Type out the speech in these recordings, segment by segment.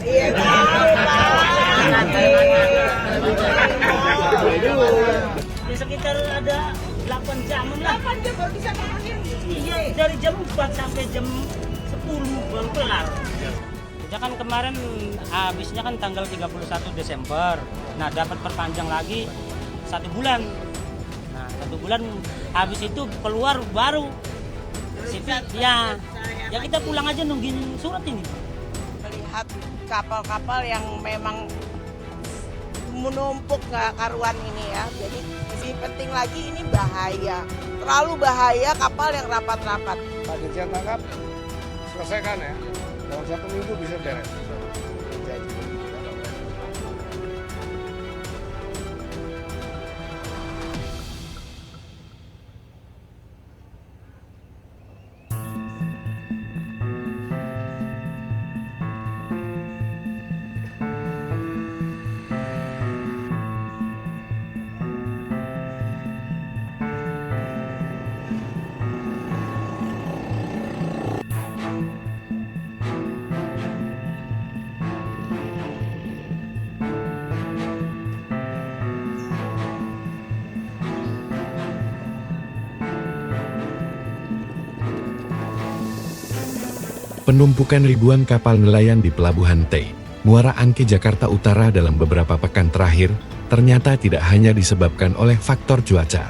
Iya, Ya sekitar ada 8 jam lah. 8 jam baru bisa makan. Iya, dari jam 4 sampai jam 10 baru kelar. Ya kan kemarin habisnya kan tanggal 31 Desember. Nah, dapat perpanjang lagi 1 bulan. Nah, 1 bulan habis itu keluar baru. Ya kita pulang aja nungguin surat ini. Melihat kapal-kapal yang memang menumpuk nggak karuan ini ya. Jadi si penting lagi ini bahaya. Terlalu bahaya kapal yang rapat-rapat. Pak Dirjen tangkap, selesaikan ya. Dalam 1 minggu bisa beres. Penumpukan ribuan kapal nelayan di Pelabuhan T, Muara Angke, Jakarta Utara dalam beberapa pekan terakhir, ternyata tidak hanya disebabkan oleh faktor cuaca.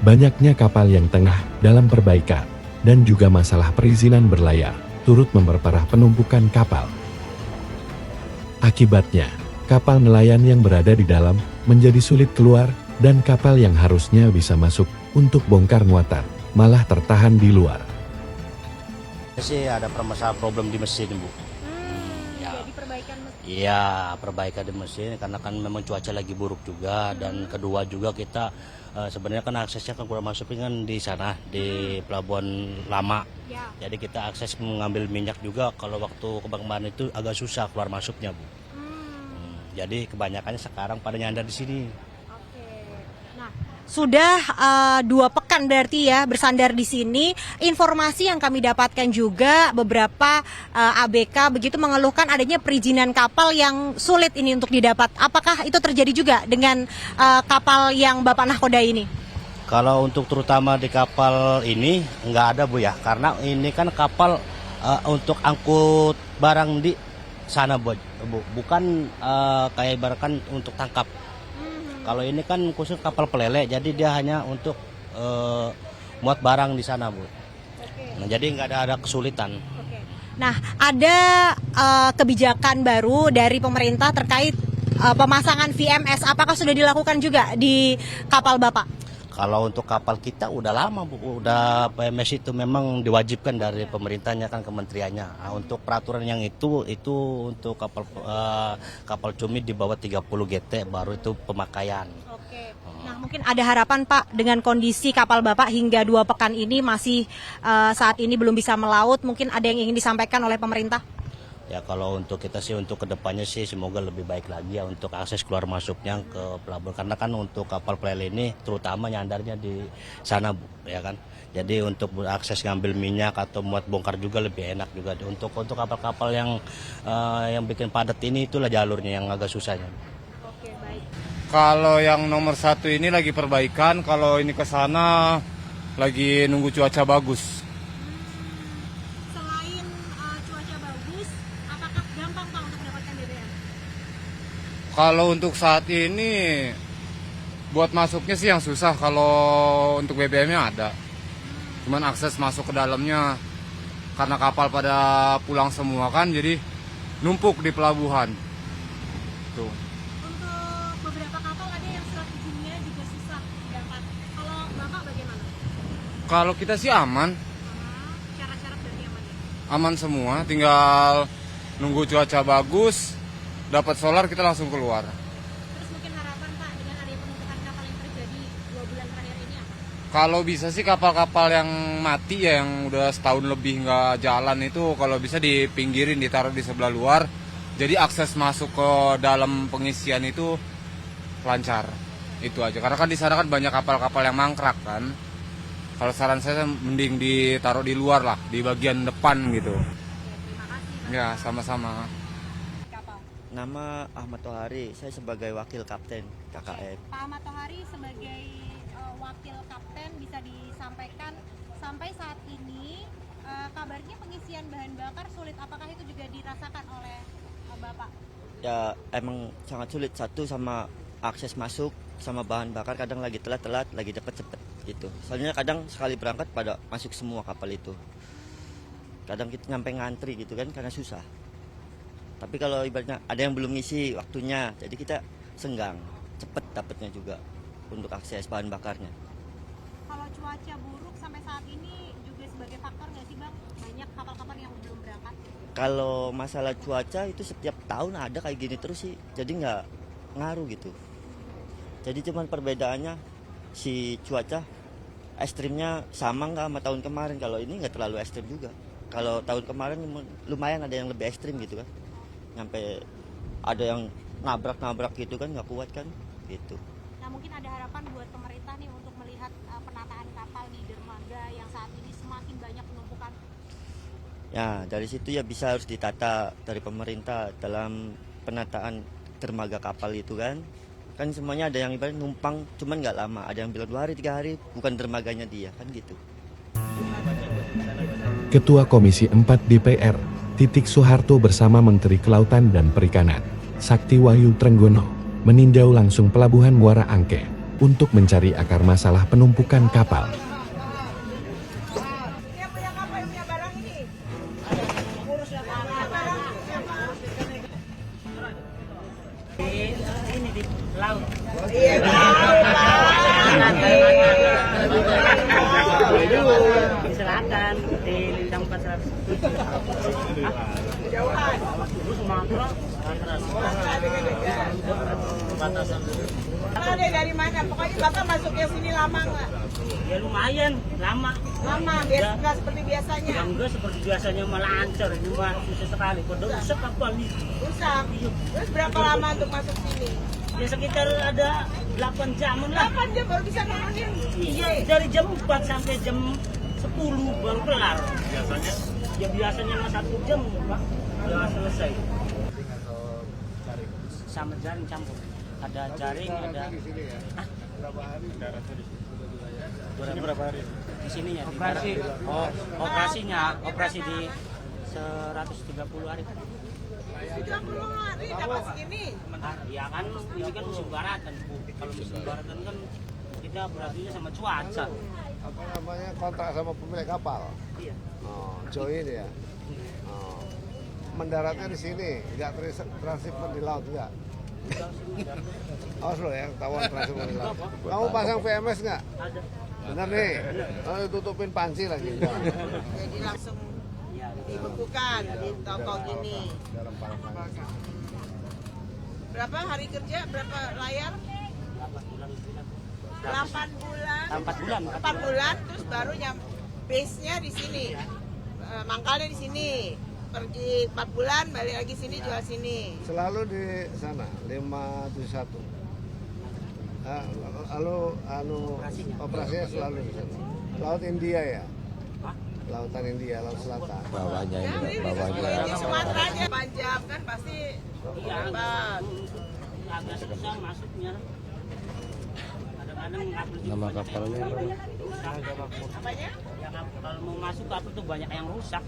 Banyaknya kapal yang tengah dalam perbaikan, dan juga masalah perizinan berlayar, turut memperparah penumpukan kapal. Akibatnya, kapal nelayan yang berada di dalam menjadi sulit keluar, dan kapal yang harusnya bisa masuk untuk bongkar muatan, malah tertahan di luar. Sih ada permasalahan problem di mesin, Bu. Ya. Jadi perbaikan mesin. Iya, perbaikan di mesin karena kan memang cuaca lagi buruk juga dan kedua juga kita sebenarnya kan aksesnya kan kurang masuk kan di sana di pelabuhan lama. Ya. Jadi kita akses mengambil minyak juga kalau waktu kemarin itu agak susah keluar masuknya, Bu. Jadi kebanyakannya sekarang pada nyandar di sini. Oke. Nah, sudah 2 pekan berarti ya bersandar di sini. Informasi yang kami dapatkan juga beberapa ABK begitu mengeluhkan adanya perizinan kapal yang sulit ini untuk didapat. Apakah itu terjadi juga dengan kapal yang Bapak nahkoda ini? Kalau untuk terutama di kapal ini nggak ada, Bu ya, karena ini kan kapal untuk angkut barang di sana, Bu. Bukan kayak ibaratkan untuk tangkap. Kalau ini kan khusus kapal pelele, jadi dia hanya untuk muat barang di sana, Bu. Nah, jadi nggak ada kesulitan. Nah, ada kebijakan baru dari pemerintah terkait pemasangan VMS. Apakah sudah dilakukan juga di kapal Bapak? Kalau untuk kapal kita udah lama, Bu. Udah PMS itu memang diwajibkan dari pemerintahnya kan kementeriannya. Nah, untuk peraturan yang itu untuk kapal cumi di bawah 30 GT baru itu pemakaian. Oke. Nah, mungkin ada harapan Pak dengan kondisi kapal Bapak hingga 2 pekan ini masih saat ini belum bisa melaut. Mungkin ada yang ingin disampaikan oleh pemerintah? Ya kalau untuk kita sih untuk kedepannya sih semoga lebih baik lagi ya untuk akses keluar masuknya ke pelabuhan karena kan untuk kapal pelele ini terutama nyandarnya di sana, Bu, ya kan. Jadi untuk akses ngambil minyak atau muat bongkar juga lebih enak juga untuk kapal-kapal yang bikin padat ini itulah jalurnya yang agak susahnya. Oke, baik. Kalau yang nomor 1 ini lagi perbaikan, kalau ini ke sana lagi nunggu cuaca bagus. Selain cuaca bagus, apakah gampang Pak untuk mendapatkan BBM? Kalau untuk saat ini buat masuknya sih yang susah, kalau untuk BBM-nya ada. Cuman akses masuk ke dalamnya karena kapal pada pulang semua kan, jadi numpuk di pelabuhan. Tuh. Untuk beberapa kapal ada yang surat izinnya juga susah dapat. Kalau Bapak bagaimana? Kalau kita sih aman, Syarat-syarat dari aman ya? aman semua. Tinggal nunggu cuaca bagus, dapat solar kita langsung keluar. Terus mungkin harapan Pak dengan adanya penumpukan kapal yang terjadi 2 bulan terakhir ini apa? Kalau bisa sih kapal-kapal yang mati ya, yang udah setahun lebih nggak jalan itu kalau bisa dipinggirin, ditaruh di sebelah luar. Jadi akses masuk ke dalam pengisian itu lancar. Itu aja. Karena kan di sana kan banyak kapal-kapal yang mangkrak kan. Kalau saran saya mending ditaruh di luar lah, di bagian depan gitu. Oke, terima kasih Pak. Ya, sama-sama. Nama Ahmad Tohari, saya sebagai wakil kapten KKM. Pak Ahmad Tohari sebagai wakil kapten bisa disampaikan sampai saat ini kabarnya pengisian bahan bakar sulit. Apakah itu juga dirasakan oleh Bapak? Ya emang sangat sulit, satu sama akses masuk sama bahan bakar kadang lagi telat-telat, lagi cepet-cepet gitu. Soalnya kadang sekali berangkat pada masuk semua kapal itu. Kadang kita nyampe ngantri gitu kan karena susah. Tapi kalau ibaratnya ada yang belum ngisi waktunya, jadi kita senggang, cepet dapatnya juga untuk akses bahan bakarnya. Kalau cuaca buruk sampai saat ini juga sebagai faktor nggak sih Bang? Banyak kapal-kapal yang belum berangkat. Kalau masalah cuaca itu setiap tahun ada kayak gini terus sih, jadi nggak ngaruh gitu. Jadi cuman perbedaannya si cuaca ekstrimnya sama nggak sama tahun kemarin. Kalau ini nggak terlalu ekstrim juga. Kalau tahun kemarin lumayan ada yang lebih ekstrim gitu kan. Sampai ada yang nabrak-nabrak gitu kan, nggak kuat kan gitu. Nah mungkin ada harapan buat pemerintah nih untuk melihat penataan kapal di dermaga yang saat ini semakin banyak penumpukan. Ya dari situ ya bisa harus ditata dari pemerintah dalam penataan dermaga kapal itu kan. Kan semuanya ada yang ibarat numpang cuman nggak lama, ada yang bilang 2 hari 3 hari bukan dermaganya dia kan gitu. Ketua Komisi 4 DPR, Titik Soeharto bersama Menteri Kelautan dan Perikanan, Sakti Wahyu Trenggono, meninjau langsung Pelabuhan Muara Angke untuk mencari akar masalah penumpukan kapal. Yang punya kapal, yang punya barang ini. Ini di laut. Iya, Di selatan, di Lintang 407. jauhan. Terus Sumatera, Ada dari mana? Pokoknya Bapak masuk ke sini lama nggak? ya lumayan lama. Lama, nggak seperti biasanya. Yang enggak seperti biasanya malah lancar, cuma susah sekali. Pada rusak kapal nih. Rusak. Terus berapa lama untuk masuk sini? Ya sekitar ada 8 jaman lah. 8 jam baru bisa nurunin. Iya, dari jam 4 sampai jam 10 baru kelar. Biasanya? Ya biasanya mah 1 jam, Pak. Ya selesai. Sama jaring campur. Ada jaring, ada... Berapa hari daratnya di sini? Berapa hari? Di sini ya. Operasi. Oh, operasi di 130 hari. 30 hari dapat segini. Ya kan ini kan musim baratan, Bu. Kalau musim baratan kan kita berarti sama cuaca. Apa namanya, kontrak sama pemilik kapal? Iya. Oh, join ya. Oh. Mendaratnya di sini, nggak transshipment di laut nggak? Awas lo ya, ketahuan transshipment di laut. Kamu pasang VMS nggak? Ada. Bener nih. Oh, tutupin panci lagi. Jadi langsung dibekukan di toko gini. Berapa hari kerja? Berapa layar? 8 bulan. 4 bulan. 4 bulan terus baru base-nya di sini. Mangkalnya di sini. Pergi 4 bulan, balik lagi sini, jual sini. Selalu di sana 571. Lalu operasinya selalu di sana. Laut India ya? Lautan India, Laut Selatan. Bawahnya ini Sumatera aja panjang kan pasti lambat. Agak susah masuknya. Kadang-kadang Nama kapalnya Apanya? ya, kalau mau masuk kapal tuh banyak yang rusak.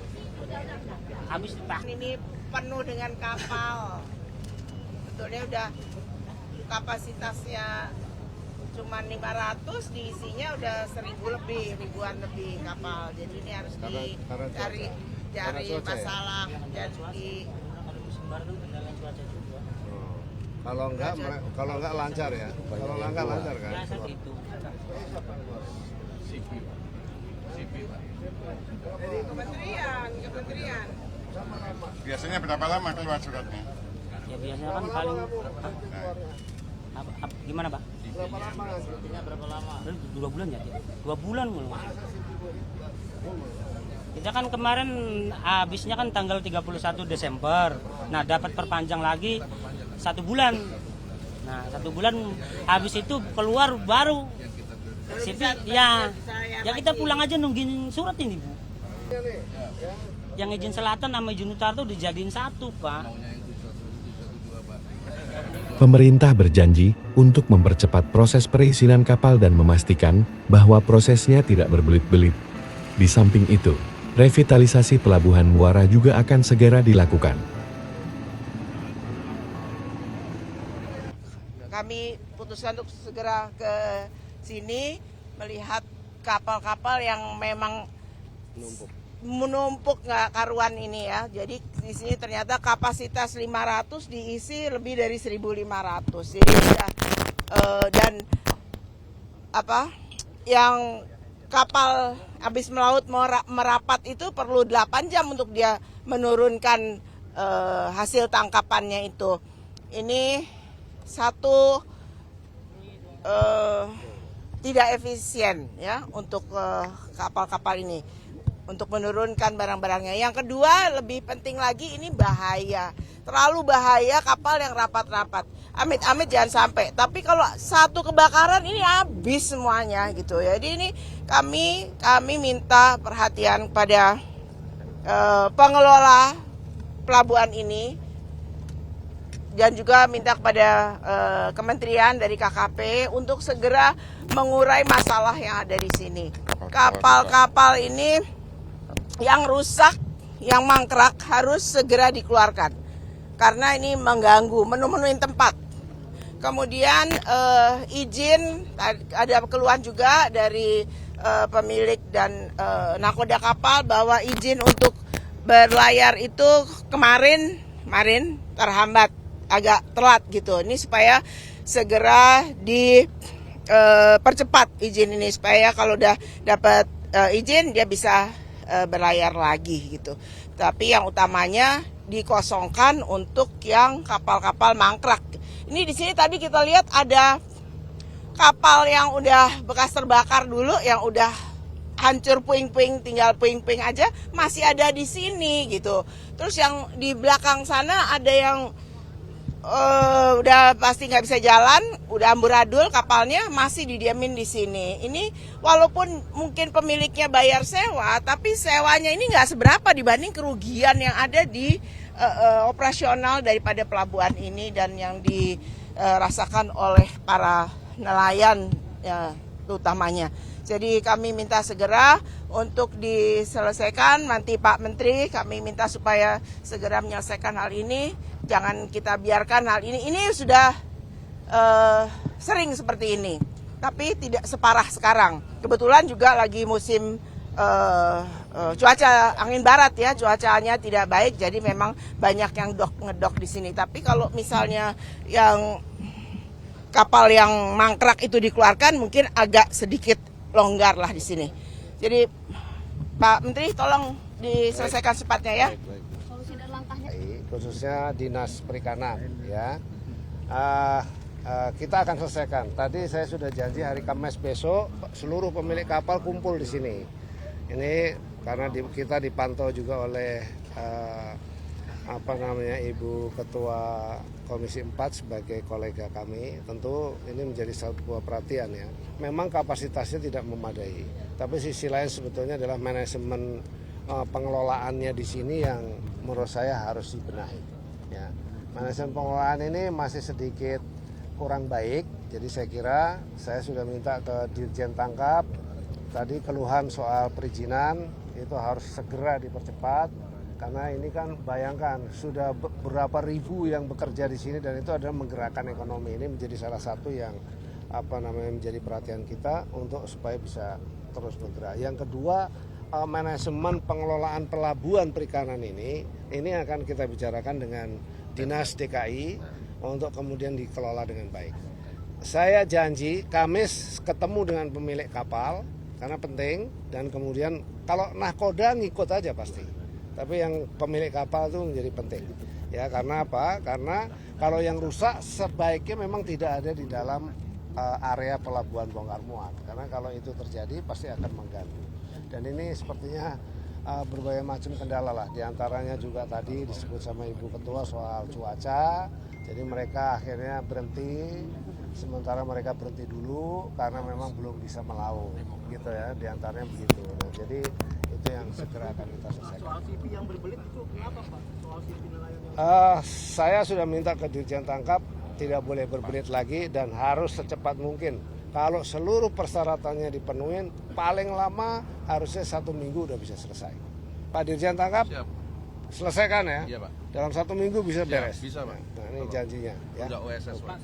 Habis dipakai. Ini penuh dengan kapal. Betulnya udah kapasitasnya cuma 500, diisinya udah 1.000 lebih, ribuan lebih kapal. Jadi ini harus cari masalah dan di Kalau musim barat kan kendala cuaca juga. Kalau enggak lancar ya. Kalau enggak lancar kan. Biasa gitu. dari kementerian. Biasanya berapa lama keluar suratnya? Ya biasanya kan paling gimana, Pak? Berapa lama? 2 bulan ya? 2 bulan mulu. Kita kan kemarin habisnya kan tanggal 31 Desember. Nah, dapat perpanjang lagi 1 bulan. Nah, 1 bulan habis itu keluar baru. Sipi, ya kita pulang aja nungguin surat ini, Bu. Yang izin selatan sama izin utara tuh dijadiin satu, Pak. Pemerintah berjanji untuk mempercepat proses perizinan kapal dan memastikan bahwa prosesnya tidak berbelit-belit. Di samping itu, revitalisasi pelabuhan Muara juga akan segera dilakukan. Kami putuskan untuk segera ke sini melihat kapal-kapal yang memang menumpuk nggak karuan ini ya. Jadi di sini ternyata kapasitas 500 diisi lebih dari 1.500. Jadi dan yang kapal habis melaut merapat itu perlu 8 jam untuk dia menurunkan hasil tangkapannya itu. Ini satu tidak efisien ya untuk kapal-kapal ini untuk menurunkan barang-barangnya. Yang kedua lebih penting lagi ini bahaya. Terlalu bahaya kapal yang rapat-rapat. Amit-amit jangan sampai. Tapi kalau satu kebakaran ini habis semuanya gitu ya. Jadi ini kami minta perhatian pada pengelola pelabuhan ini dan juga minta kepada kementerian dari KKP untuk segera mengurai masalah yang ada di sini. Kapal-kapal ini yang rusak, yang mangkrak harus segera dikeluarkan karena ini mengganggu, memenuhi tempat. Kemudian izin, ada keluhan juga dari pemilik dan nakoda kapal bahwa izin untuk berlayar itu kemarin terhambat, agak telat gitu. Ini supaya segera dipercepat izin ini supaya kalau udah dapat izin dia bisa berlayar lagi gitu. Tapi yang utamanya dikosongkan untuk yang kapal-kapal mangkrak. Ini di sini tadi kita lihat ada kapal yang udah bekas terbakar dulu, yang udah hancur puing-puing, tinggal puing-puing aja masih ada di sini gitu. Terus yang di belakang sana ada yang udah pasti nggak bisa jalan, udah amburadul kapalnya, masih didiamin di sini. Ini walaupun mungkin pemiliknya bayar sewa, tapi sewanya ini nggak seberapa dibanding kerugian yang ada di operasional daripada pelabuhan ini dan yang dirasakan oleh para nelayan ya, utamanya. Jadi kami minta segera untuk diselesaikan. Nanti Pak Menteri kami minta supaya segera menyelesaikan hal ini. Jangan kita biarkan hal ini. Ini sudah sering seperti ini, tapi tidak separah sekarang. Kebetulan juga lagi musim cuaca angin barat ya, cuacanya tidak baik. Jadi memang banyak yang ngedok di sini. Tapi kalau misalnya yang kapal yang mangkrak itu dikeluarkan, mungkin agak sedikit longgar lah di sini. Jadi Pak Menteri tolong diselesaikan cepatnya ya. Solusi dan langkahnya. Khususnya Dinas Perikanan ya. Kita akan selesaikan. Tadi saya sudah janji hari Kamis besok seluruh pemilik kapal kumpul di sini. Ini karena kita dipantau juga oleh Ibu Ketua Komisi 4 sebagai kolega kami. Tentu ini menjadi sebuah perhatian ya. Memang kapasitasnya tidak memadai, tapi sisi lain sebetulnya adalah manajemen pengelolaannya di sini yang menurut saya harus dibenahi. Ya. Manajemen pengelolaan ini masih sedikit kurang baik, jadi saya kira saya sudah minta ke Dirjen Tangkap, tadi keluhan soal perizinan itu harus segera dipercepat. Karena ini kan bayangkan sudah berapa ribu yang bekerja di sini dan itu adalah menggerakkan ekonomi. Ini menjadi salah satu yang menjadi perhatian kita untuk supaya bisa terus bergerak. Yang kedua, manajemen pengelolaan pelabuhan perikanan ini akan kita bicarakan dengan Dinas DKI untuk kemudian dikelola dengan baik. Saya janji Kamis ketemu dengan pemilik kapal karena penting, dan kemudian kalau nahkoda ngikut aja pasti. Tapi yang pemilik kapal itu menjadi penting. Ya, karena apa? Karena kalau yang rusak sebaiknya memang tidak ada di dalam area pelabuhan bongkar muat. Karena kalau itu terjadi pasti akan mengganggu. Dan ini sepertinya berbagai macam kendala lah. Di antaranya juga tadi disebut sama Ibu Ketua soal cuaca. Jadi mereka akhirnya berhenti. Sementara mereka berhenti dulu karena memang belum bisa melaut. Gitu ya, di antaranya begitu. Nah, jadi itu yang segera akan kita selesaikan. Soal CP yang berbelit itu kenapa Pak? Soal CP nelayan yang... saya sudah minta ke Dirjen Tangkap tidak boleh berbelit lagi dan harus secepat mungkin. Kalau seluruh persyaratannya dipenuhin, paling lama harusnya 1 minggu udah bisa selesai. Pak Dirjen tangkap, Siap. Selesaikan ya. Iya, Pak. Dalam 1 minggu bisa Siap, beres. bisa, Pak. Nah, ini janjinya. Ya. Udah OSS, Pak.